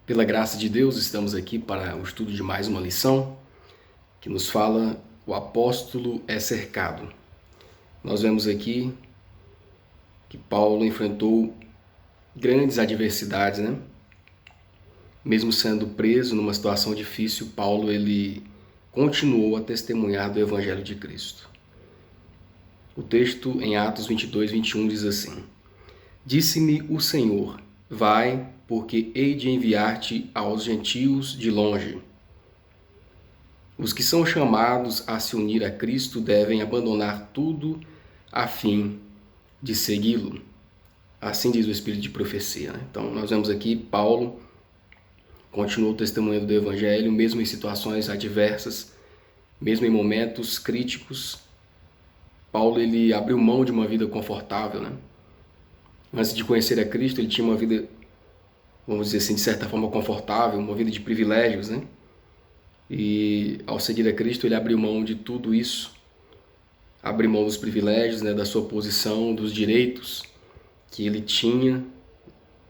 Pela graça de Deus, estamos aqui para o estudo de mais uma lição que nos fala o apóstolo é cercado. Nós vemos aqui que Paulo enfrentou grandes adversidades, né? Mesmo sendo preso numa situação difícil, Paulo ele continuou a testemunhar do Evangelho de Cristo. O texto em Atos 22, 21 diz assim: Disse-me o Senhor, vai, porque hei de enviar-te aos gentios de longe. Os que são chamados a se unir a Cristo devem abandonar tudo a fim de segui-lo. Assim diz o Espírito de profecia, né? Então nós vemos aqui Paulo continuou testemunhando do Evangelho, mesmo em situações adversas, mesmo em momentos críticos. Paulo ele abriu mão de uma vida confortável, né? Antes de conhecer a Cristo, ele tinha uma vida, vamos dizer assim, de certa forma confortável, uma vida de privilégios, né? E ao seguir a Cristo, ele abriu mão de tudo isso, abriu mão dos privilégios, né, da sua posição, dos direitos que ele tinha,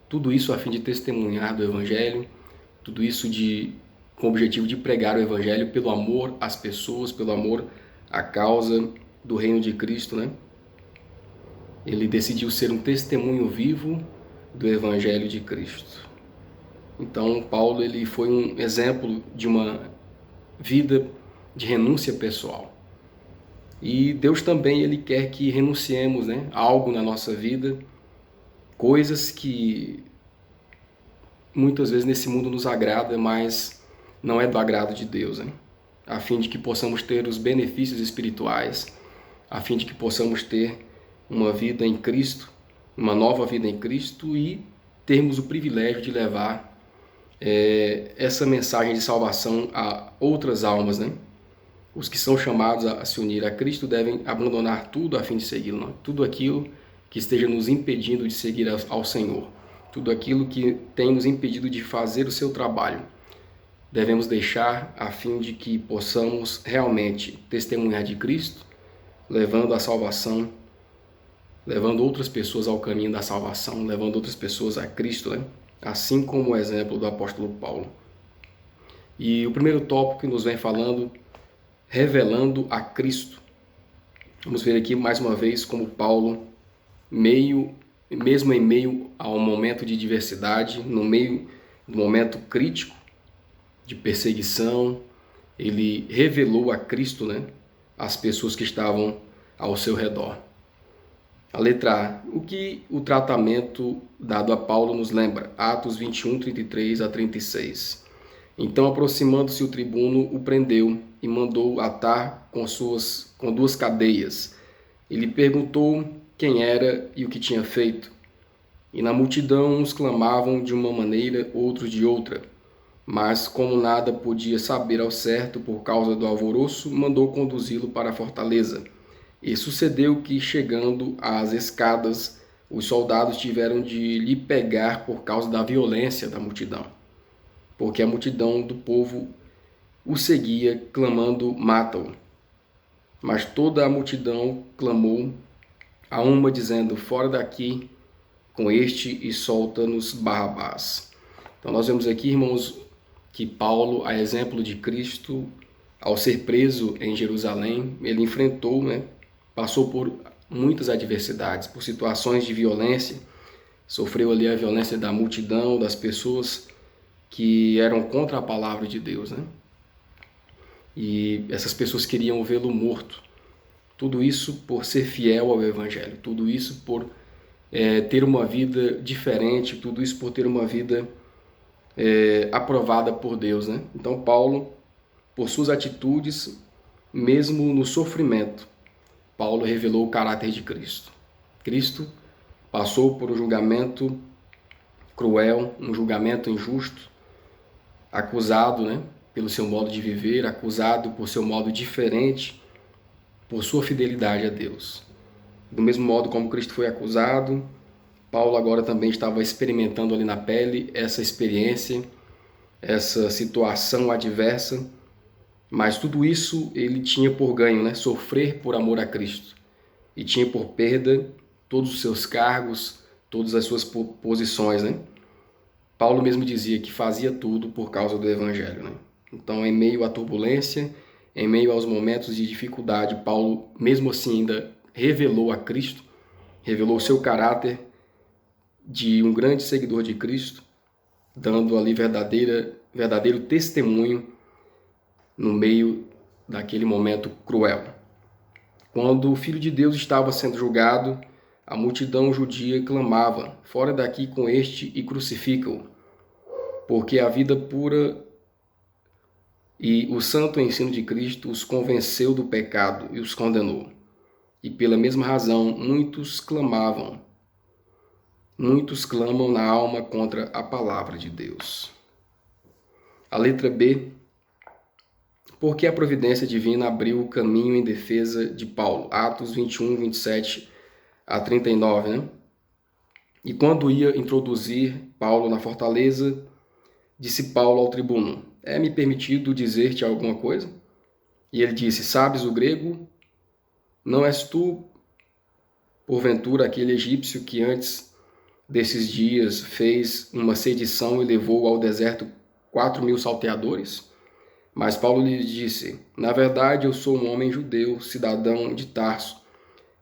tudo isso a fim de testemunhar do Evangelho, tudo isso com o objetivo de pregar o Evangelho pelo amor às pessoas, pelo amor à causa do reino de Cristo, né? Ele decidiu ser um testemunho vivo do Evangelho de Cristo. Então, Paulo ele foi um exemplo de uma vida de renúncia pessoal. E Deus também ele quer que renunciemos, né, a algo na nossa vida, coisas que muitas vezes nesse mundo nos agrada, mas não é do agrado de Deus, né? A fim de que possamos ter os benefícios espirituais, a fim de que possamos ter uma vida em Cristo, uma nova vida em Cristo e termos o privilégio de levar essa mensagem de salvação a outras almas, né? Os que são chamados a se unir a Cristo devem abandonar tudo a fim de segui-lo, né? Tudo aquilo que esteja nos impedindo de seguir ao Senhor, tudo aquilo que tem nos impedido de fazer o seu trabalho, devemos deixar a fim de que possamos realmente testemunhar de Cristo, levando a salvação, levando outras pessoas ao caminho da salvação, levando outras pessoas a Cristo, né? Assim como o exemplo do apóstolo Paulo. E o primeiro tópico que nos vem falando, revelando a Cristo. Vamos ver aqui mais uma vez como Paulo, mesmo em meio a um momento de diversidade, no meio do momento crítico de perseguição, ele revelou a Cristo, né, às pessoas que estavam ao seu redor. A letra A. O que o tratamento dado a Paulo nos lembra? Atos 21, 33 a 36. Então, aproximando-se o tribuno, o prendeu e mandou atar com duas cadeias. Ele perguntou quem era e o que tinha feito. E na multidão uns clamavam de uma maneira, outros de outra. Mas, como nada podia saber ao certo por causa do alvoroço, mandou conduzi-lo para a fortaleza. E sucedeu que, chegando às escadas, os soldados tiveram de lhe pegar por causa da violência da multidão, porque a multidão do povo o seguia, clamando: mata-o. Mas toda a multidão clamou a uma, dizendo: fora daqui com este e solta-nos Barrabás. Então nós vemos aqui, irmãos, que Paulo, a exemplo de Cristo, ao ser preso em Jerusalém, ele enfrentou, né, passou por muitas adversidades, por situações de violência, sofreu ali a violência da multidão, das pessoas que eram contra a palavra de Deus, né? E essas pessoas queriam vê-lo morto. Tudo isso por ser fiel ao Evangelho, tudo isso por ter uma vida diferente, tudo isso por ter uma vida aprovada por Deus, né? Então Paulo, por suas atitudes, mesmo no sofrimento, Paulo revelou o caráter de Cristo. Cristo passou por um julgamento cruel, um julgamento injusto, acusado, né, pelo seu modo de viver, acusado por seu modo diferente, por sua fidelidade a Deus. Do mesmo modo como Cristo foi acusado, Paulo agora também estava experimentando ali na pele essa experiência, essa situação adversa, mas tudo isso ele tinha por ganho, né? Sofrer por amor a Cristo. E tinha por perda todos os seus cargos, todas as suas posições, né? Paulo mesmo dizia que fazia tudo por causa do Evangelho, né? Então, em meio à turbulência, em meio aos momentos de dificuldade, Paulo, mesmo assim, ainda revelou a Cristo, revelou o seu caráter de um grande seguidor de Cristo, dando ali verdadeiro testemunho no meio daquele momento cruel. Quando o Filho de Deus estava sendo julgado, a multidão judia clamava: "Fora daqui com este e crucifica-o", porque a vida pura e o santo ensino de Cristo os convenceu do pecado e os condenou. E pela mesma razão, muitos clamam na alma contra a palavra de Deus. A letra B, porque a providência divina abriu o caminho em defesa de Paulo. Atos 21, 27 a 39, né? E quando ia introduzir Paulo na fortaleza, disse Paulo ao tribuno: "É-me permitido dizer-te alguma coisa?" E ele disse: "Sabes o grego? Não és tu, porventura, aquele egípcio que antes desses dias fez uma sedição e levou ao deserto 4.000 salteadores?" Mas Paulo lhe disse: "Na verdade, eu sou um homem judeu, cidadão de Tarso,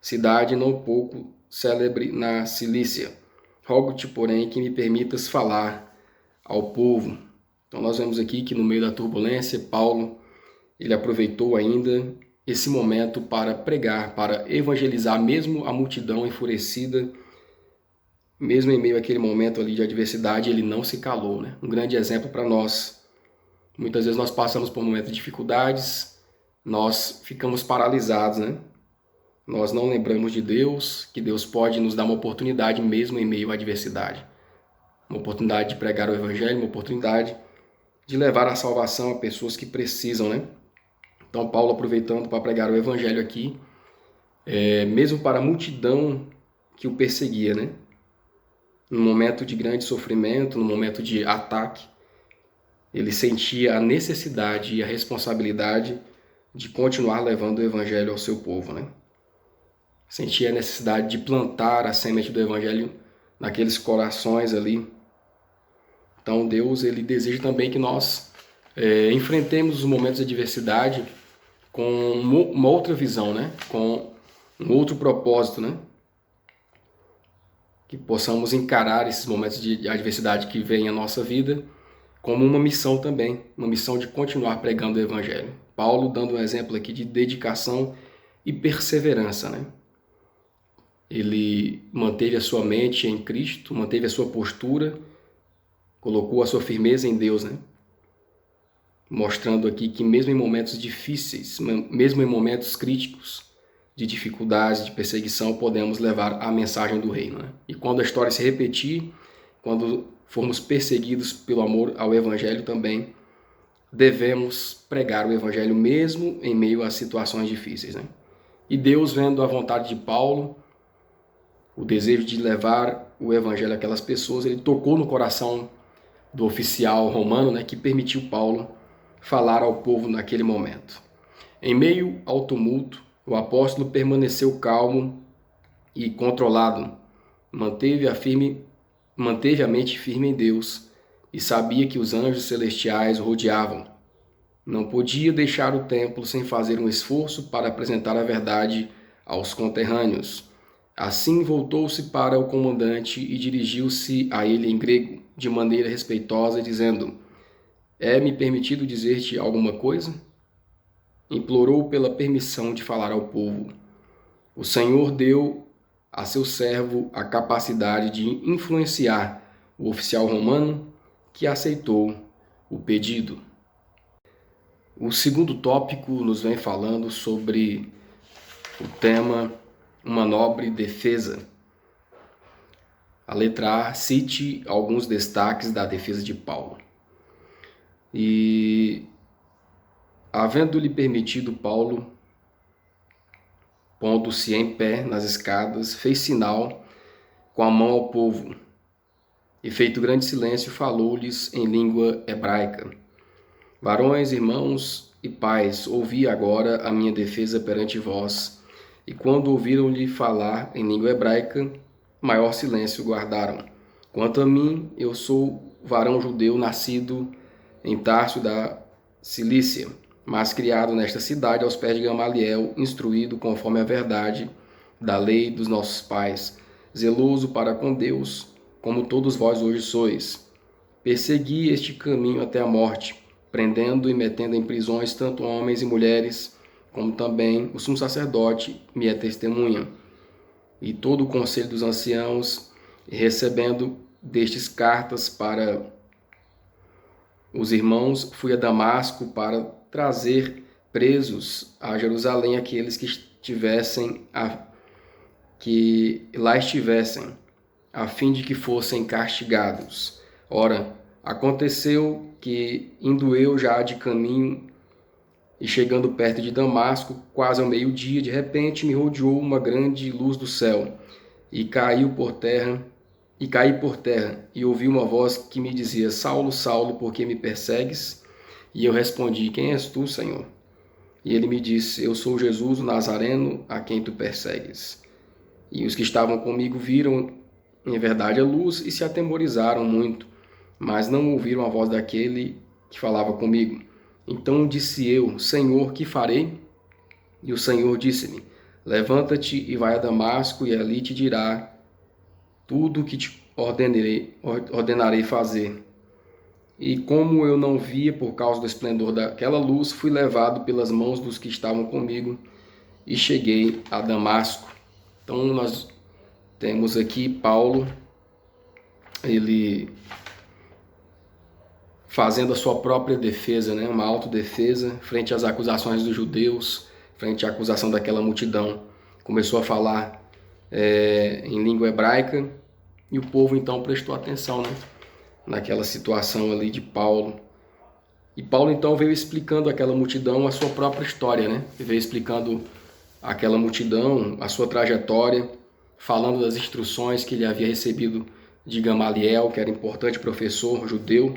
cidade não pouco célebre na Cilícia. Rogo-te, porém, que me permitas falar ao povo." Então nós vemos aqui que no meio da turbulência, Paulo, ele aproveitou ainda esse momento para pregar, para evangelizar, mesmo a multidão enfurecida, mesmo em meio àquele momento ali de adversidade, ele não se calou, né? Um grande exemplo para nós. Muitas vezes nós passamos por momentos de dificuldades, nós ficamos paralisados, né? Nós não lembramos de Deus, que Deus pode nos dar uma oportunidade mesmo em meio à adversidade. Uma oportunidade de pregar o Evangelho, uma oportunidade de levar a salvação a pessoas que precisam, né? Então Paulo, aproveitando para pregar o Evangelho aqui, mesmo para a multidão que o perseguia, né? No momento de grande sofrimento, no momento de ataque, ele sentia a necessidade e a responsabilidade de continuar levando o Evangelho ao seu povo, né? Sentia a necessidade de plantar a semente do Evangelho naqueles corações ali. Então Deus, ele deseja também que nós enfrentemos os momentos de adversidade com uma outra visão, né? Com um outro propósito, né? Que possamos encarar esses momentos de adversidade que vêm à nossa vida como uma missão também, uma missão de continuar pregando o Evangelho. Paulo dando um exemplo aqui de dedicação e perseverança, né? Ele manteve a sua mente em Cristo, manteve a sua postura, colocou a sua firmeza em Deus, né? Mostrando aqui que mesmo em momentos difíceis, mesmo em momentos críticos, de dificuldades, de perseguição, podemos levar a mensagem do reino, né? E quando a história se repetir, quando formos perseguidos pelo amor ao Evangelho também, devemos pregar o Evangelho mesmo em meio a situações difíceis, né? E Deus, vendo a vontade de Paulo, o desejo de levar o Evangelho àquelas pessoas, ele tocou no coração do oficial romano, né, que permitiu Paulo falar ao povo naquele momento. Em meio ao tumulto, o apóstolo permaneceu calmo e controlado, manteve a mente firme em Deus e sabia que os anjos celestiais o rodeavam. Não podia deixar o templo sem fazer um esforço para apresentar a verdade aos conterrâneos. Assim voltou-se para o comandante e dirigiu-se a ele em grego, de maneira respeitosa, dizendo: "É-me permitido dizer-te alguma coisa?" Implorou pela permissão de falar ao povo. O Senhor deu a seu servo a capacidade de influenciar o oficial romano, que aceitou o pedido. O segundo tópico nos vem falando sobre o tema uma nobre defesa. A letra A, cite alguns destaques da defesa de Paulo. E, havendo-lhe permitido, Paulo, pondo-se em pé nas escadas, fez sinal com a mão ao povo, e feito grande silêncio, falou-lhes em língua hebraica: "Varões, irmãos e pais, ouvi agora a minha defesa perante vós." E quando ouviram-lhe falar em língua hebraica, maior silêncio guardaram. "Quanto a mim, eu sou varão judeu nascido em Tarso da Cilícia, mas criado nesta cidade aos pés de Gamaliel, instruído conforme a verdade da lei dos nossos pais, zeloso para com Deus, como todos vós hoje sois. Persegui este caminho até a morte, prendendo e metendo em prisões tanto homens e mulheres, como também o sumo sacerdote me é testemunha, e todo o conselho dos anciãos, recebendo destes cartas para os irmãos, fui a Damasco para trazer presos a Jerusalém aqueles que lá estivessem, a fim de que fossem castigados. Ora, aconteceu que, indo eu já de caminho e chegando perto de Damasco, quase ao meio-dia, de repente me rodeou uma grande luz do céu, e caí por terra, e ouvi uma voz que me dizia: Saulo, Saulo, por que me persegues? E eu respondi: Quem és tu, Senhor? E ele me disse: Eu sou Jesus, o Nazareno, a quem tu persegues. E os que estavam comigo viram, em verdade, a luz e se atemorizaram muito, mas não ouviram a voz daquele que falava comigo. Então disse eu: Senhor, que farei? E o Senhor disse-me: Levanta-te e vai a Damasco, e ali te dirá tudo o que te ordenarei fazer. E como eu não via por causa do esplendor daquela luz, fui levado pelas mãos dos que estavam comigo e cheguei a Damasco. Então nós temos aqui Paulo, ele fazendo a sua própria defesa, né? Uma autodefesa frente às acusações dos judeus, frente à acusação daquela multidão. Começou a falar em língua hebraica, e o povo então prestou atenção, né? Naquela situação ali de Paulo. E Paulo então veio explicando àquela multidão a sua própria história, né? Ele veio explicando àquela multidão a sua trajetória, falando das instruções que ele havia recebido de Gamaliel, que era importante professor judeu,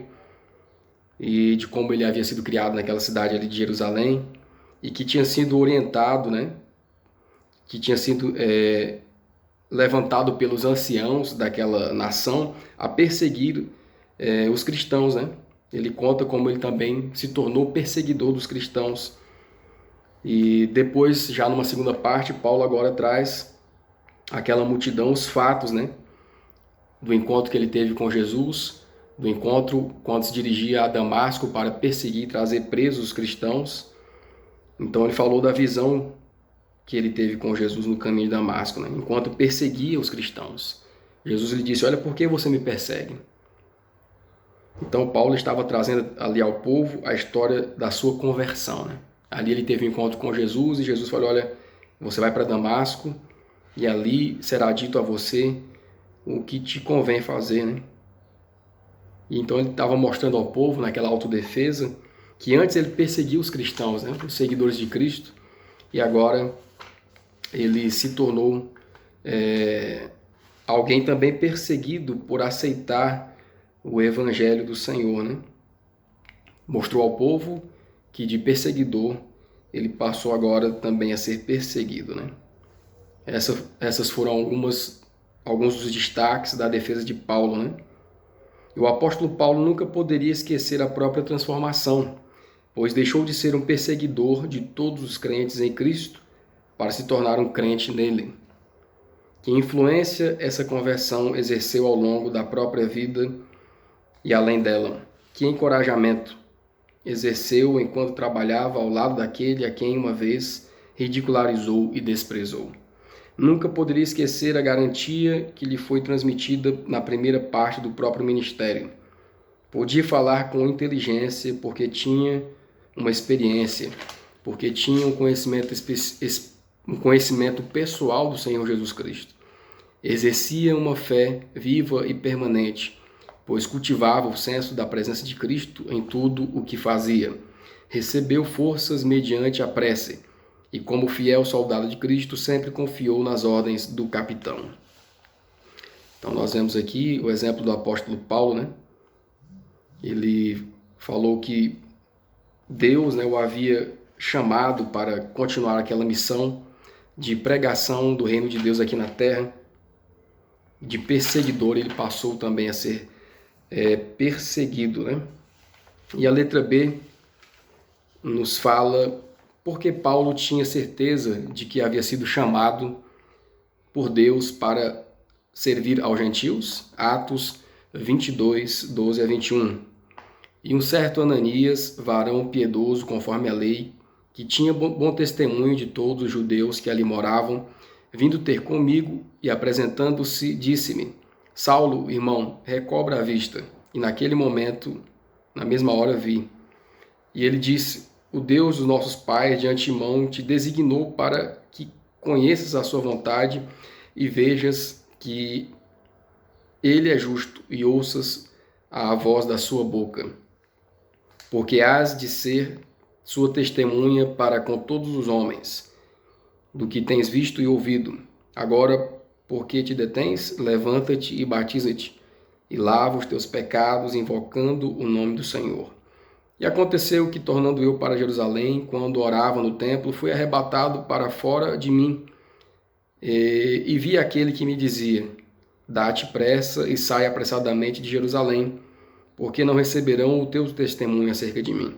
e de como ele havia sido criado naquela cidade ali de Jerusalém, e que tinha sido orientado, né? Que tinha sido levantado pelos anciãos daquela nação a perseguir os cristãos, né? Ele conta como ele também se tornou perseguidor dos cristãos. E depois, já numa segunda parte, Paulo agora traz aquela multidão, os fatos, né? Do encontro que ele teve com Jesus, do encontro quando se dirigia a Damasco para perseguir e trazer presos os cristãos. Então ele falou da visão que ele teve com Jesus no caminho de Damasco, né? Enquanto perseguia os cristãos. Jesus lhe disse: Olha, por que você me persegue? Então Paulo estava trazendo ali ao povo a história da sua conversão, né? Ali ele teve um encontro com Jesus, e Jesus falou: Olha, você vai para Damasco e ali será dito a você o que te convém fazer, né? E então ele estava mostrando ao povo, naquela autodefesa, que antes ele perseguia os cristãos, né? Os seguidores de Cristo, e agora ele se tornou alguém também perseguido por aceitar o evangelho do Senhor, né? Mostrou ao povo que de perseguidor ele passou agora também a ser perseguido, né? Essas foram alguns dos destaques da defesa de Paulo, né? E o apóstolo Paulo nunca poderia esquecer a própria transformação, pois deixou de ser um perseguidor de todos os crentes em Cristo para se tornar um crente nele. Que influência essa conversão exerceu ao longo da própria vida e além dela? Que encorajamento exerceu enquanto trabalhava ao lado daquele a quem uma vez ridicularizou e desprezou? Nunca poderia esquecer a garantia que lhe foi transmitida na primeira parte do próprio ministério. Podia falar com inteligência porque tinha uma experiência, porque tinha um conhecimento pessoal do Senhor Jesus Cristo. Exercia uma fé viva e permanente, pois cultivava o senso da presença de Cristo em tudo o que fazia. Recebeu forças mediante a prece, e como fiel soldado de Cristo, sempre confiou nas ordens do capitão. Então nós vemos aqui o exemplo do apóstolo Paulo, né? Ele falou que Deus, né, o havia chamado para continuar aquela missão de pregação do reino de Deus aqui na terra. De perseguidor ele passou também a ser perseguido, né? E a letra B nos fala porque Paulo tinha certeza de que havia sido chamado por Deus para servir aos gentios, Atos 22, 12 a 21. E um certo Ananias, varão piedoso conforme a lei, que tinha bom testemunho de todos os judeus que ali moravam, vindo ter comigo e apresentando-se, disse-me: Saulo, irmão, recobra a vista. E naquele momento, na mesma hora, vi. E ele disse: O Deus dos nossos pais de antemão te designou para que conheças a sua vontade e vejas que ele é justo e ouças a voz da sua boca. Porque hás de ser sua testemunha para com todos os homens, do que tens visto e ouvido. Agora, porque te detens, levanta-te e batiza-te, e lava os teus pecados, invocando o nome do Senhor. E aconteceu que, tornando eu para Jerusalém, quando orava no templo, fui arrebatado para fora de mim, e vi aquele que me dizia: Dá-te pressa e sai apressadamente de Jerusalém, porque não receberão o teu testemunho acerca de mim.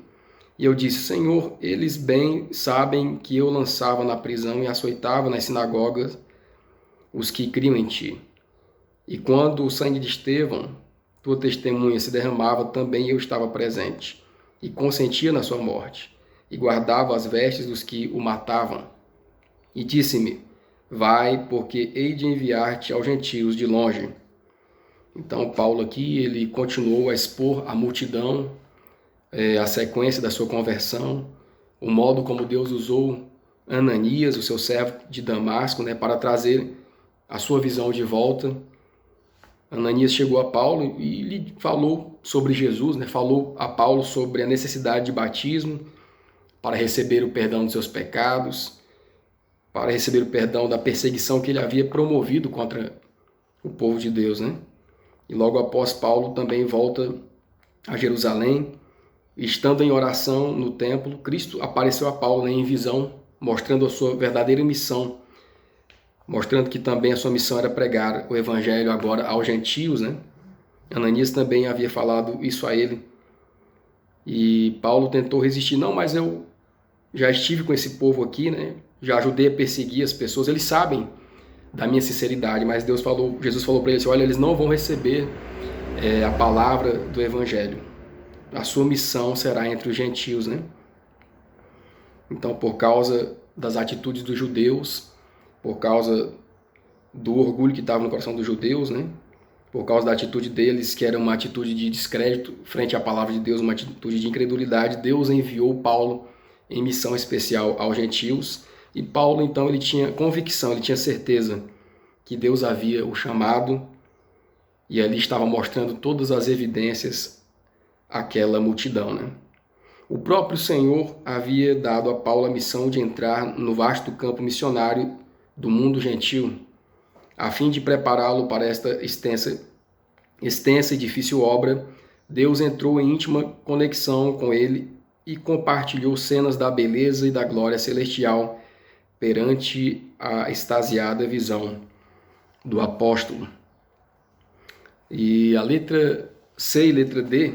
E eu disse: Senhor, eles bem sabem que eu lançava na prisão e açoitava nas sinagogas os que criam em ti. E quando o sangue de Estevão, tua testemunha, se derramava, também eu estava presente, e consentia na sua morte, e guardava as vestes dos que o matavam. E disse-me: Vai, porque hei de enviar-te aos gentios de longe. Então Paulo aqui, ele continuou a expor à multidão a sequência da sua conversão, o modo como Deus usou Ananias, o seu servo de Damasco, para trazer a sua visão de volta. Ananias chegou a Paulo e lhe falou sobre Jesus, falou a Paulo sobre a necessidade de batismo para receber o perdão dos seus pecados, para receber o perdão da perseguição que ele havia promovido contra o povo de Deus, E logo após, Paulo também volta a Jerusalém. Estando em oração no templo, Cristo apareceu a Paulo em visão, mostrando a sua verdadeira missão, mostrando que também a sua missão era pregar o evangelho agora aos gentios, Ananias também havia falado isso a ele. E Paulo tentou resistir: não, mas eu já estive com esse povo aqui, já ajudei a perseguir as pessoas, eles sabem da minha sinceridade, mas Jesus falou para eles: olha, eles não vão receber a palavra do evangelho. A sua missão será entre os gentios, Então, por causa das atitudes dos judeus, por causa do orgulho que estava no coração dos judeus, Por causa da atitude deles, que era uma atitude de descrédito frente à palavra de Deus, uma atitude de incredulidade, Deus enviou Paulo em missão especial aos gentios. E Paulo, então, ele tinha convicção, ele tinha certeza que Deus havia o chamado, e ali estava mostrando todas as evidências àquela multidão, O próprio Senhor havia dado a Paulo a missão de entrar no vasto campo missionário do mundo gentil, a fim de prepará-lo para esta extensa e difícil obra. Deus entrou em íntima conexão com ele e compartilhou cenas da beleza e da glória celestial perante a extasiada visão do apóstolo. E a letra C e letra D,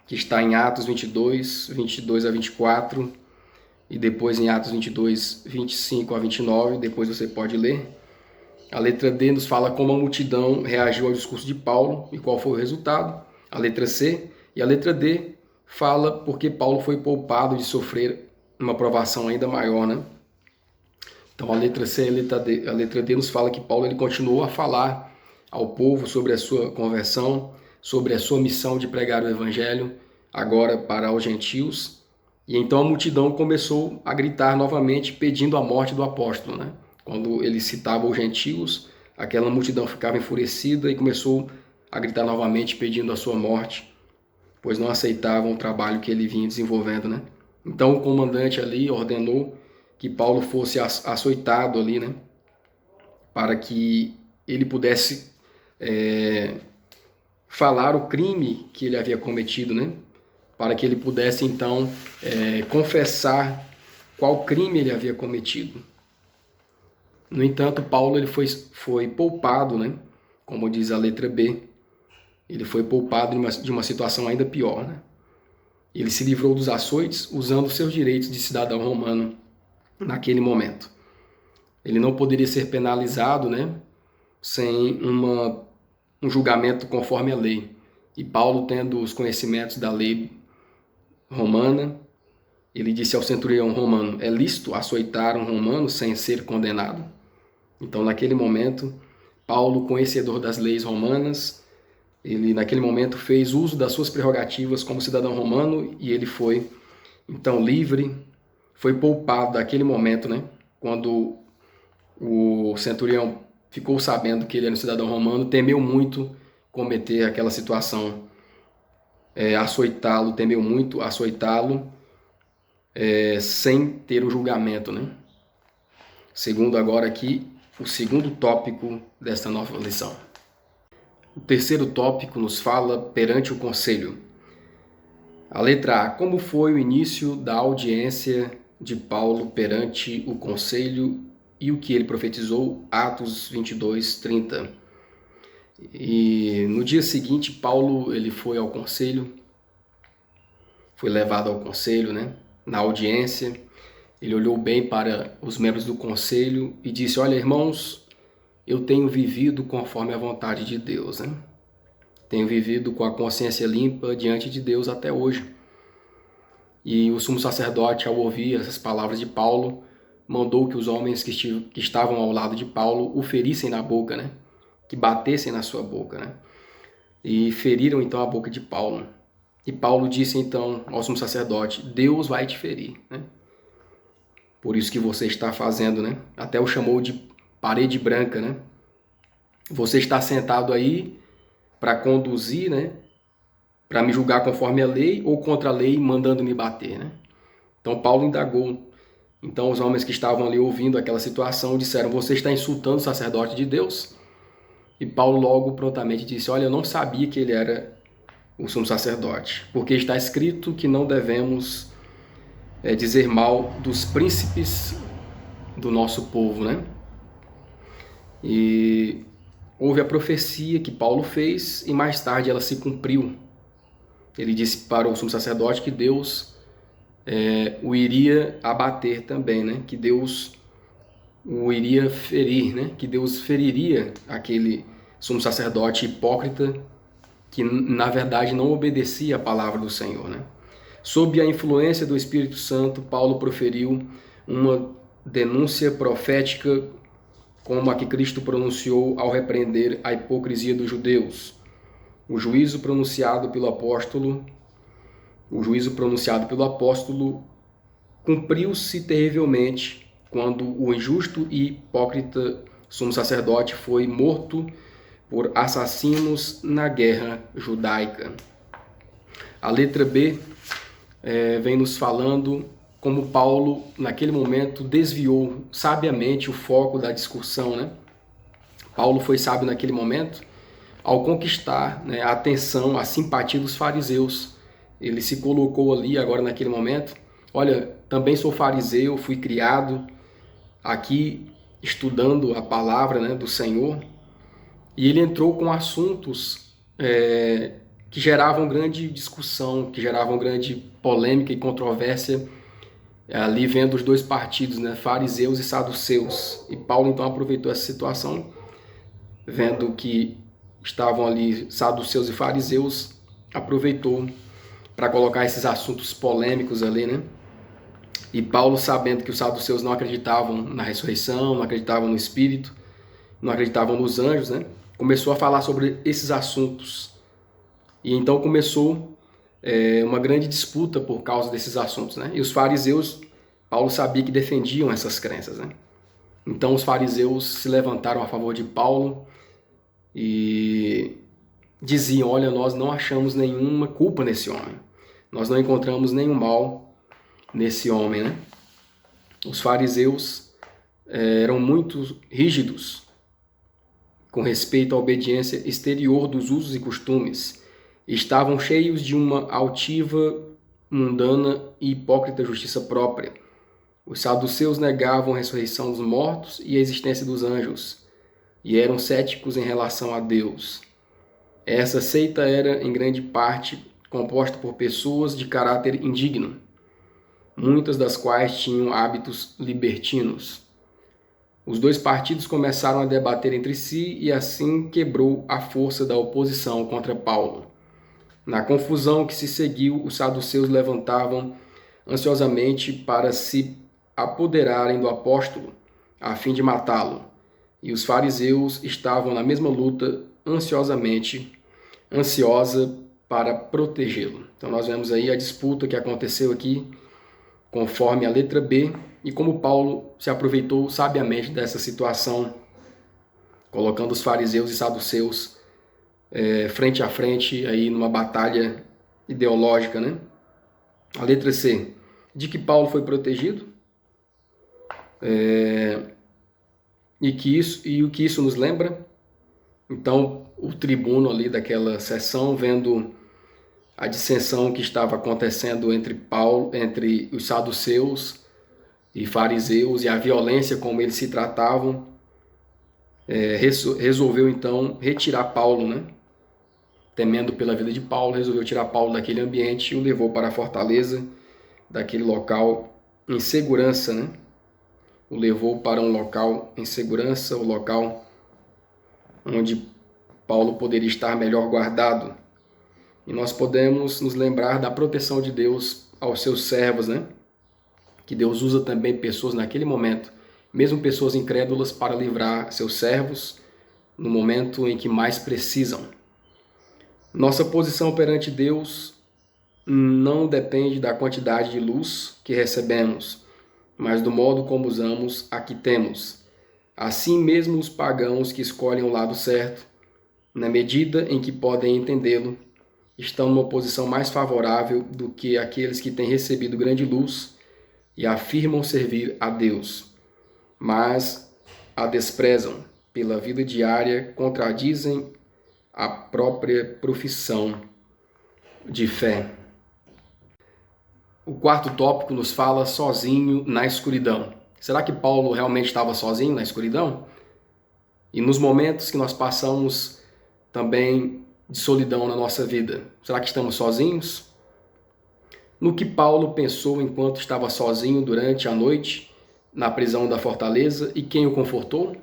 que está em Atos 22, 22 a 24, e depois em Atos 22, 25 a 29, depois você pode ler. A letra D nos fala como a multidão reagiu ao discurso de Paulo e qual foi o resultado. A letra C e a letra D fala porque Paulo foi poupado de sofrer uma provação ainda maior, Então a letra C e a letra D nos fala que Paulo ele continuou a falar ao povo sobre a sua conversão, sobre a sua missão de pregar o evangelho agora para os gentios. E então a multidão começou a gritar novamente pedindo a morte do apóstolo, Quando ele citava os gentios, aquela multidão ficava enfurecida e começou a gritar novamente pedindo a sua morte, pois não aceitavam o trabalho que ele vinha desenvolvendo, Então o comandante ali ordenou que Paulo fosse açoitado ali, para que ele pudesse falar o crime que ele havia cometido, para que ele pudesse então confessar qual crime ele havia cometido. No entanto, Paulo ele foi poupado, como diz a letra B, ele foi poupado de uma situação ainda pior, né? Ele se livrou dos açoites usando seus direitos de cidadão romano naquele momento. Ele não poderia ser penalizado, né, sem um julgamento conforme a lei. E Paulo, tendo os conhecimentos da lei romana, ele disse ao centurião romano: é lícito açoitar um romano sem ser condenado? Então, naquele momento, Paulo, conhecedor das leis romanas, ele naquele momento fez uso das suas prerrogativas como cidadão romano e ele foi então livre, foi poupado daquele momento, né? Quando o centurião ficou sabendo que ele era um cidadão romano, temeu muito cometer aquela situação, açoitá-lo, temeu muito açoitá-lo sem ter o julgamento, né? Segundo agora aqui, o segundo tópico desta nova lição. O terceiro tópico nos fala perante o conselho. A letra A. Como foi o início da audiência de Paulo perante o conselho e o que ele profetizou? Atos 22, 30. E no dia seguinte, Paulo ele foi ao conselho, foi levado ao conselho, né? Na audiência, ele olhou bem para os membros do conselho e disse: olha, irmãos, eu tenho vivido conforme a vontade de Deus, né? Tenho vivido com a consciência limpa diante de Deus até hoje. E o sumo sacerdote, ao ouvir essas palavras de Paulo, mandou que os homens que estavam ao lado de Paulo o ferissem na boca, né? Que batessem na sua boca, né? E feriram então a boca de Paulo. E Paulo disse então ao sumo sacerdote: Deus vai te ferir, né? Por isso que você está fazendo, né? Até o chamou de parede branca, né? Você está sentado aí para conduzir, né? Para me julgar conforme a lei ou contra a lei, mandando me bater, né? Então Paulo indagou. Então os homens que estavam ali ouvindo aquela situação disseram: você está insultando o sacerdote de Deus? E Paulo logo prontamente disse: olha, eu não sabia que ele era o sumo sacerdote, porque está escrito que não devemos dizer mal dos príncipes do nosso povo, né? E houve a profecia que Paulo fez e mais tarde ela se cumpriu. Ele disse para o sumo sacerdote que Deus o iria abater também, né? Que Deus o iria ferir, né? Que Deus feriria aquele sumo sacerdote hipócrita que na verdade não obedecia à palavra do Senhor, né? Sob a influência do Espírito Santo, Paulo proferiu uma denúncia profética como a que Cristo pronunciou ao repreender a hipocrisia dos judeus. O juízo pronunciado pelo apóstolo cumpriu-se terrivelmente quando o injusto e hipócrita sumo sacerdote foi morto por assassinos na guerra judaica. A letra B vem nos falando como Paulo, naquele momento, desviou sabiamente o foco da discussão, né? Paulo foi sábio naquele momento ao conquistar, né, a atenção, a simpatia dos fariseus. Ele se colocou ali agora naquele momento: olha, também sou fariseu, fui criado aqui estudando a palavra, né, do Senhor. E ele entrou com assuntos que geravam grande discussão, que geravam grande polêmica e controvérsia, ali vendo os dois partidos, né, fariseus e saduceus. E Paulo então aproveitou essa situação, vendo que estavam ali saduceus e fariseus, aproveitou para colocar esses assuntos polêmicos ali, né? E Paulo, sabendo que os saduceus não acreditavam na ressurreição, não acreditavam no Espírito, não acreditavam nos anjos, né? Começou a falar sobre esses assuntos. E então começou uma grande disputa por causa desses assuntos, né? E os fariseus, Paulo sabia que defendiam essas crenças, né? Então os fariseus se levantaram a favor de Paulo e diziam: olha, nós não achamos nenhuma culpa nesse homem. Nós não encontramos nenhum mal nesse homem, né? Os fariseus eram muito rígidos com respeito à obediência exterior dos usos e costumes. Estavam cheios de uma altiva, mundana e hipócrita justiça própria. Os saduceus negavam a ressurreição dos mortos e a existência dos anjos, e eram céticos em relação a Deus. Essa seita era, em grande parte, composta por pessoas de caráter indigno, muitas das quais tinham hábitos libertinos. Os dois partidos começaram a debater entre si e assim quebrou a força da oposição contra Paulo. Na confusão que se seguiu, os saduceus levantavam ansiosamente para se apoderarem do apóstolo, a fim de matá-lo, e os fariseus estavam na mesma luta, ansiosa para protegê-lo. Então nós vemos aí a disputa que aconteceu aqui, conforme a letra B, e como Paulo se aproveitou sabiamente dessa situação, colocando os fariseus e saduceus frente a frente aí numa batalha ideológica, né? A letra C, de que Paulo foi protegido, e o que isso nos lembra? Então, o tribuno ali daquela sessão, vendo a dissensão que estava acontecendo entre os saduceus e fariseus e a violência como eles se tratavam, resolveu então retirar Paulo, né? Temendo pela vida de Paulo, resolveu tirar Paulo daquele ambiente e o levou para a fortaleza, daquele local em segurança, né? O levou para um local em segurança, o local onde Paulo poderia estar melhor guardado. E nós podemos nos lembrar da proteção de Deus aos seus servos, né? Que Deus usa também pessoas naquele momento, mesmo pessoas incrédulas, para livrar seus servos no momento em que mais precisam. Nossa posição perante Deus não depende da quantidade de luz que recebemos, mas do modo como usamos a que temos. Assim mesmo os pagãos que escolhem o lado certo, na medida em que podem entendê-lo, estão numa posição mais favorável do que aqueles que têm recebido grande luz e afirmam servir a Deus, mas a desprezam pela vida diária, contradizem a própria profissão de fé. O quarto tópico nos fala sozinho na escuridão. Será que Paulo realmente estava sozinho na escuridão? E nos momentos que nós passamos também de solidão na nossa vida, será que estamos sozinhos? No que Paulo pensou enquanto estava sozinho durante a noite na prisão da fortaleza e quem o confortou?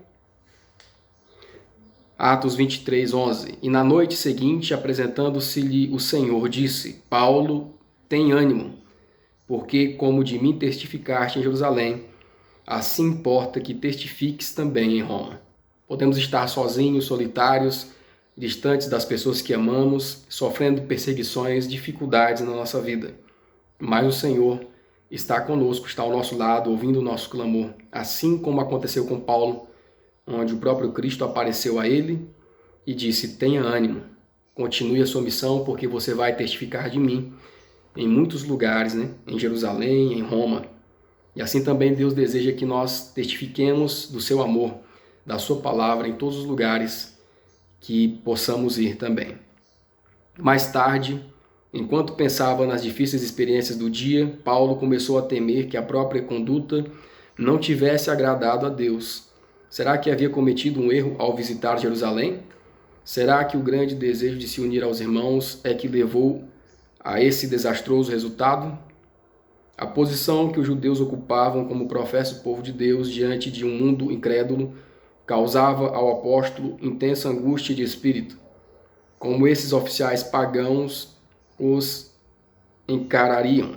Atos 23, 11. E na noite seguinte, apresentando-se-lhe o Senhor, disse: Paulo, tem ânimo, porque como de mim testificaste em Jerusalém, assim importa que testifiques também em Roma. Podemos estar sozinhos, solitários, distantes das pessoas que amamos, sofrendo perseguições, dificuldades na nossa vida. Mas o Senhor está conosco, está ao nosso lado, ouvindo o nosso clamor, assim como aconteceu com Paulo, onde o próprio Cristo apareceu a ele e disse: tenha ânimo, continue a sua missão, porque você vai testificar de mim em muitos lugares, né? Em Jerusalém, em Roma. E assim também Deus deseja que nós testifiquemos do seu amor, da sua palavra em todos os lugares que possamos ir também. Mais tarde, enquanto pensava nas difíceis experiências do dia, Paulo começou a temer que a própria conduta não tivesse agradado a Deus. Será que havia cometido um erro ao visitar Jerusalém? Será que o grande desejo de se unir aos irmãos é que levou a esse desastroso resultado? A posição que os judeus ocupavam como professo povo de Deus diante de um mundo incrédulo causava ao apóstolo intensa angústia de espírito. Como esses oficiais pagãos os encarariam,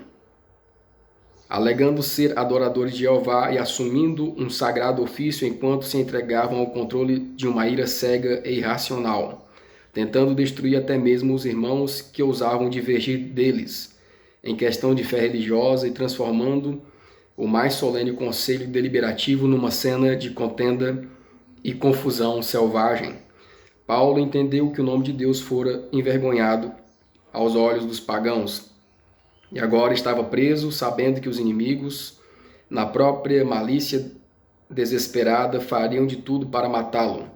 alegando ser adoradores de Jeová e assumindo um sagrado ofício enquanto se entregavam ao controle de uma ira cega e irracional, tentando destruir até mesmo os irmãos que ousavam divergir deles em questão de fé religiosa e transformando o mais solene conselho deliberativo numa cena de contenda e confusão selvagem. Paulo entendeu que o nome de Deus fora envergonhado aos olhos dos pagãos, e agora estava preso, sabendo que os inimigos, na própria malícia desesperada, fariam de tudo para matá-lo.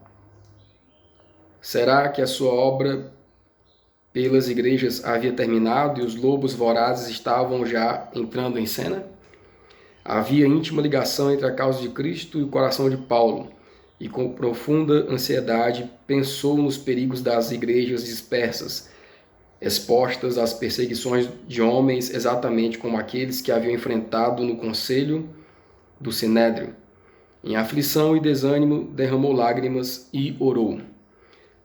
Será que a sua obra pelas igrejas havia terminado e os lobos vorazes estavam já entrando em cena? Havia íntima ligação entre a causa de Cristo e o coração de Paulo, e com profunda ansiedade pensou nos perigos das igrejas dispersas, expostas às perseguições de homens exatamente como aqueles que haviam enfrentado no conselho do Sinédrio. Em aflição e desânimo, derramou lágrimas e orou.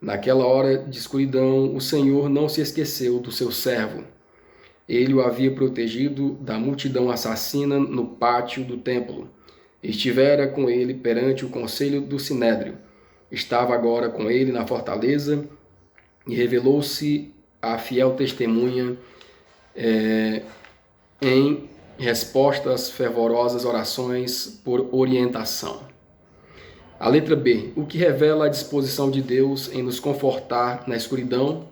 Naquela hora de escuridão, o Senhor não se esqueceu do seu servo. Ele o havia protegido da multidão assassina no pátio do templo. Estivera com ele perante o conselho do Sinédrio. Estava agora com ele na fortaleza e revelou-se a fiel testemunha em resposta às fervorosas orações por orientação. A letra B. O que revela a disposição de Deus em nos confortar na escuridão,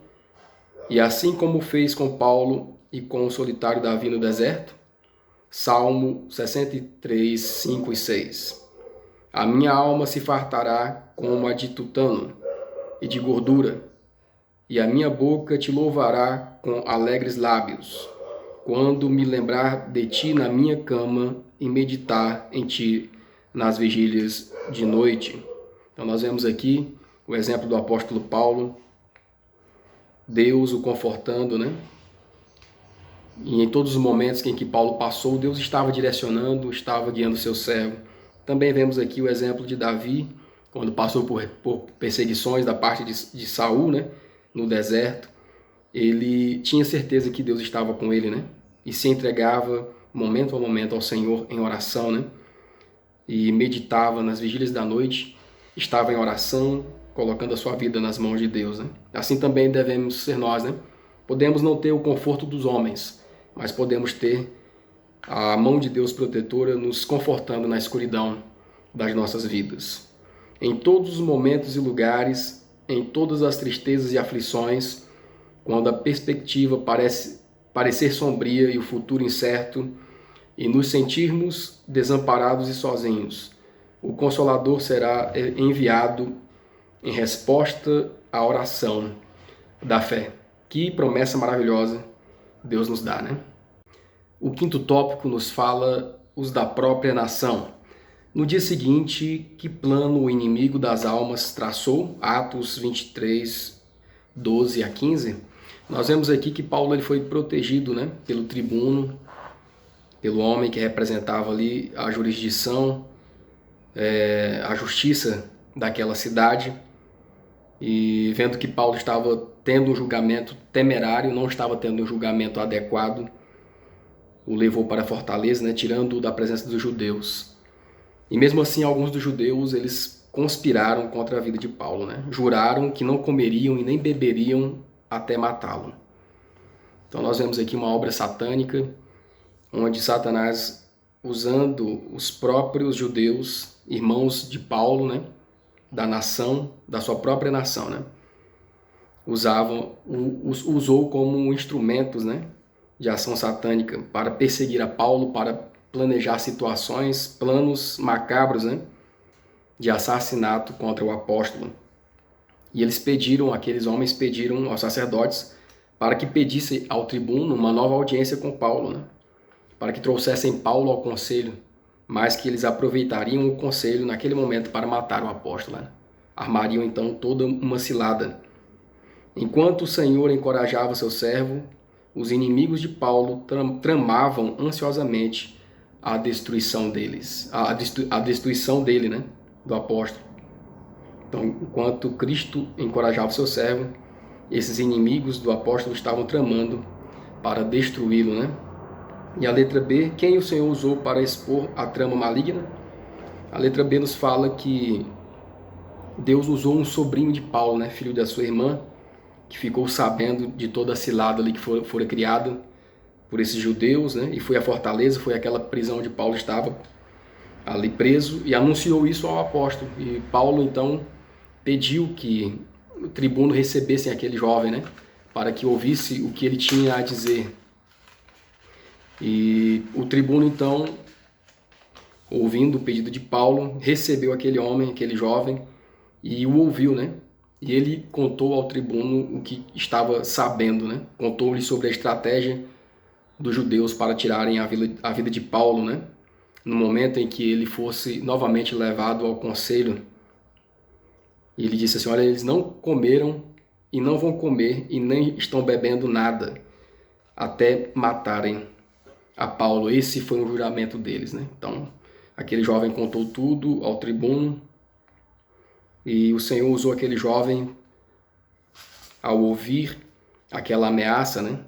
e assim como fez com Paulo e com o solitário Davi no deserto? Salmo 63, 5 e 6. A minha alma se fartará como a de tutano e de gordura, e a minha boca te louvará com alegres lábios, quando me lembrar de ti na minha cama e meditar em ti nas vigílias de noite. Então nós vemos aqui o exemplo do apóstolo Paulo, Deus o confortando, né? E em todos os momentos em que Paulo passou, Deus estava direcionando, estava guiando o seu servo. Também vemos aqui o exemplo de Davi, quando passou por perseguições da parte de Saul, né? No deserto. Ele tinha certeza que Deus estava com ele, né? E se entregava momento a momento ao Senhor em oração, né? E meditava nas vigílias da noite, estava em oração, colocando a sua vida nas mãos de Deus, né? Assim também devemos ser nós, né? Podemos não ter o conforto dos homens, mas podemos ter a mão de Deus protetora nos confortando na escuridão das nossas vidas. Em todos os momentos e lugares, em todas as tristezas e aflições, quando a perspectiva parecer sombria e o futuro incerto, e nos sentirmos desamparados e sozinhos, o Consolador será enviado em resposta à oração da fé. Que promessa maravilhosa Deus nos dá, né? O quinto tópico nos fala os da própria nação. No dia seguinte, que plano o inimigo das almas traçou? Atos 23, 12 a 15. Nós vemos aqui que Paulo ele foi protegido, né, pelo tribuno, pelo homem que representava ali a jurisdição, a justiça daquela cidade. E vendo que Paulo estava tendo um julgamento temerário, não estava tendo um julgamento adequado, o levou para a fortaleza, né, tirando-o da presença dos judeus. E mesmo assim, alguns dos judeus, eles conspiraram contra a vida de Paulo, né? Juraram que não comeriam e nem beberiam até matá-lo. Então nós vemos aqui uma obra satânica, onde Satanás, usando os próprios judeus, irmãos de Paulo, né, da nação, da sua própria nação, né, usou como instrumentos, né, de ação satânica para perseguir a Paulo, para planejar situações, planos macabros, né, de assassinato contra o apóstolo. E aqueles homens pediram aos sacerdotes para que pedisse ao tribuno uma nova audiência com Paulo, né, para que trouxessem Paulo ao conselho, mas que eles aproveitariam o conselho naquele momento para matar o apóstolo, né? Armariam então toda uma cilada. Enquanto o Senhor encorajava seu servo, os inimigos de Paulo tramavam ansiosamente a destruição deles, a destruição dele, né, do apóstolo. Então, enquanto Cristo encorajava seu servo, esses inimigos do apóstolo estavam tramando para destruí-lo, né? E a letra B, quem o Senhor usou para expor a trama maligna? A letra B nos fala que Deus usou um sobrinho de Paulo, né, filho da sua irmã, que ficou sabendo de toda a cilada ali que fora criada por esses judeus, né, e foi à fortaleza, foi aquela prisão onde Paulo estava ali preso, e anunciou isso ao apóstolo. E Paulo então pediu que o tribuno recebesse aquele jovem, né, para que ouvisse o que ele tinha a dizer. E o tribuno então, ouvindo o pedido de Paulo, recebeu aquele homem, aquele jovem, e o ouviu, né? E ele contou ao tribuno o que estava sabendo, né? Contou-lhe sobre a estratégia dos judeus para tirarem a vida de Paulo, né? No momento em que ele fosse novamente levado ao conselho E ele disse assim: olha, eles não comeram e não vão comer e nem estão bebendo nada até matarem a Paulo. Esse foi um juramento deles, né? Então, aquele jovem contou tudo ao tribuno e o Senhor usou aquele jovem ao ouvir aquela ameaça, né,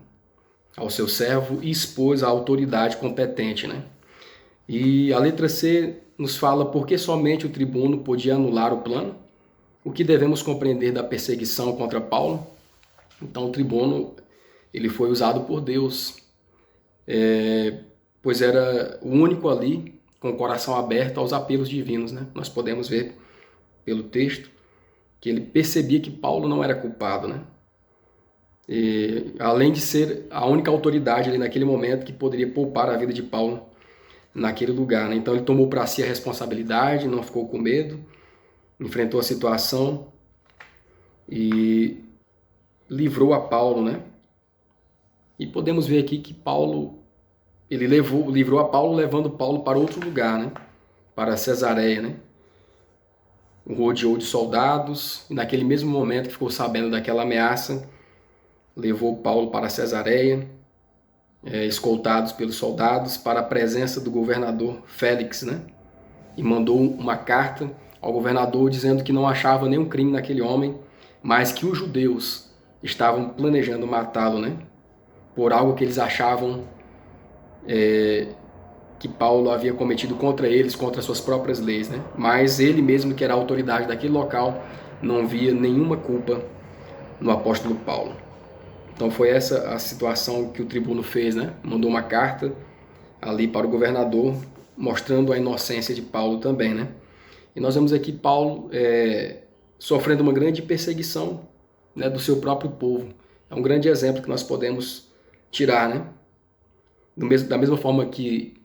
ao seu servo e expôs a autoridade competente, né? E a letra C nos fala por que somente o tribuno podia anular o plano, o que devemos compreender da perseguição contra Paulo. Então o tribuno ele foi usado por Deus, pois era o único ali com o coração aberto aos apelos divinos, né? Nós podemos ver pelo texto que ele percebia que Paulo não era culpado, né? E, além de ser a única autoridade ali naquele momento que poderia poupar a vida de Paulo naquele lugar, né? Então ele tomou para si a responsabilidade, não ficou com medo, enfrentou a situação e livrou a Paulo, né? E podemos ver aqui que Paulo, ele livrou a Paulo, levando Paulo para outro lugar, né? Para Cesareia, né? Rodeou de soldados e naquele mesmo momento que ficou sabendo daquela ameaça, levou Paulo para Cesareia, escoltados pelos soldados, para a presença do governador Félix, né? E mandou uma carta ao governador dizendo que não achava nenhum crime naquele homem, mas que os judeus estavam planejando matá-lo, né? Por algo que eles achavam que Paulo havia cometido contra eles, contra suas próprias leis, né? Mas ele mesmo, que era a autoridade daquele local, não via nenhuma culpa no apóstolo Paulo. Então foi essa a situação que o tribuno fez, né? Mandou uma carta ali para o governador, mostrando a inocência de Paulo também, né? E nós vemos aqui Paulo sofrendo uma grande perseguição, né, do seu próprio povo. É um grande exemplo que nós podemos tirar, né? Da mesma forma que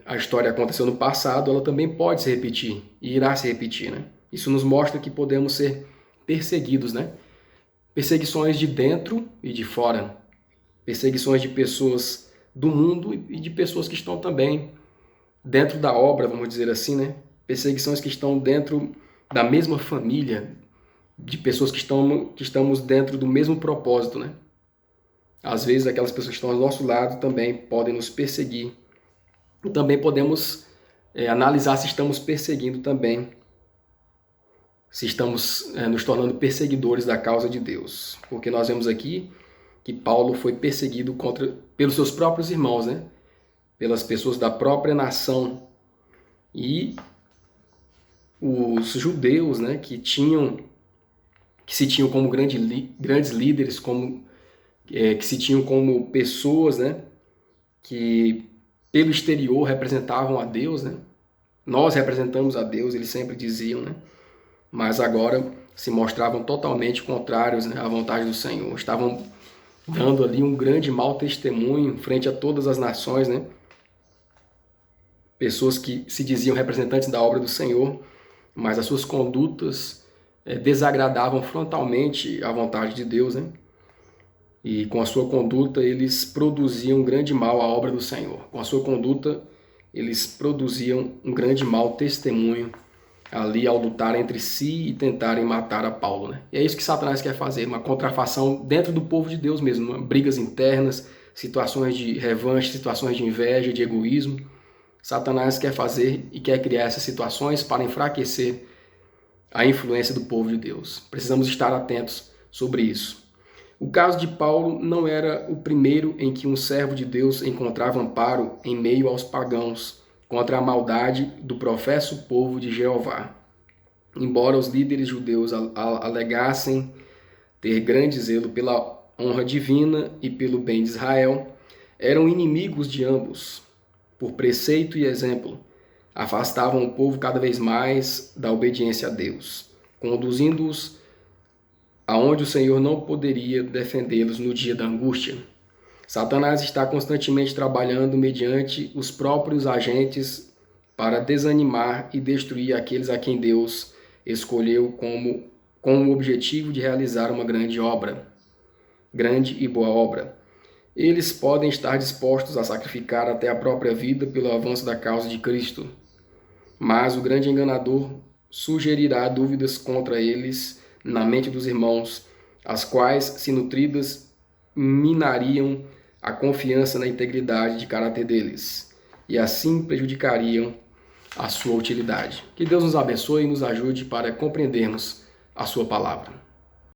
a história aconteceu no passado, ela também pode se repetir e irá se repetir, né? Isso nos mostra que podemos ser perseguidos, né? Perseguições de dentro e de fora, perseguições de pessoas do mundo e de pessoas que estão também dentro da obra, vamos dizer assim, né? Perseguições que estão dentro da mesma família, de pessoas que estamos dentro do mesmo propósito, né? Às vezes aquelas pessoas que estão ao nosso lado também podem nos perseguir. E também podemos analisar se estamos perseguindo também, se estamos nos tornando perseguidores da causa de Deus. Porque nós vemos aqui que Paulo foi perseguido pelos seus próprios irmãos, né? Pelas pessoas da própria nação. E os judeus, né, que se tinham como grandes líderes, que se tinham como pessoas, né, que pelo exterior representavam a Deus, né? Nós representamos a Deus, eles sempre diziam, né? Mas agora se mostravam totalmente contrários, né, à vontade do Senhor. Estavam dando ali um grande mau testemunho frente a todas as nações, né? Pessoas que se diziam representantes da obra do Senhor, mas as suas condutas desagradavam frontalmente a vontade de Deus, né? E com a sua conduta eles produziam um grande mal à obra do Senhor. Com a sua conduta eles produziam um grande mau testemunho ali ao lutar entre si e tentarem matar a Paulo, né? E é isso que Satanás quer fazer, uma contrafação dentro do povo de Deus mesmo, brigas internas, situações de revanche, situações de inveja, de egoísmo. Satanás quer fazer e quer criar essas situações para enfraquecer a influência do povo de Deus. Precisamos estar atentos sobre isso. O caso de Paulo não era o primeiro em que um servo de Deus encontrava amparo em meio aos pagãos contra a maldade do professo povo de Jeová. Embora os líderes judeus alegassem ter grande zelo pela honra divina e pelo bem de Israel, eram inimigos de ambos. Por preceito e exemplo, afastavam o povo cada vez mais da obediência a Deus, conduzindo-os aonde o Senhor não poderia defendê-los no dia da angústia. Satanás está constantemente trabalhando mediante os próprios agentes para desanimar e destruir aqueles a quem Deus escolheu com o objetivo de realizar uma grande e boa obra. Eles podem estar dispostos a sacrificar até a própria vida pelo avanço da causa de Cristo. Mas o grande enganador sugerirá dúvidas contra eles na mente dos irmãos, as quais, se nutridas, minariam a confiança na integridade de caráter deles e assim prejudicariam a sua utilidade. Que Deus nos abençoe e nos ajude para compreendermos a sua palavra.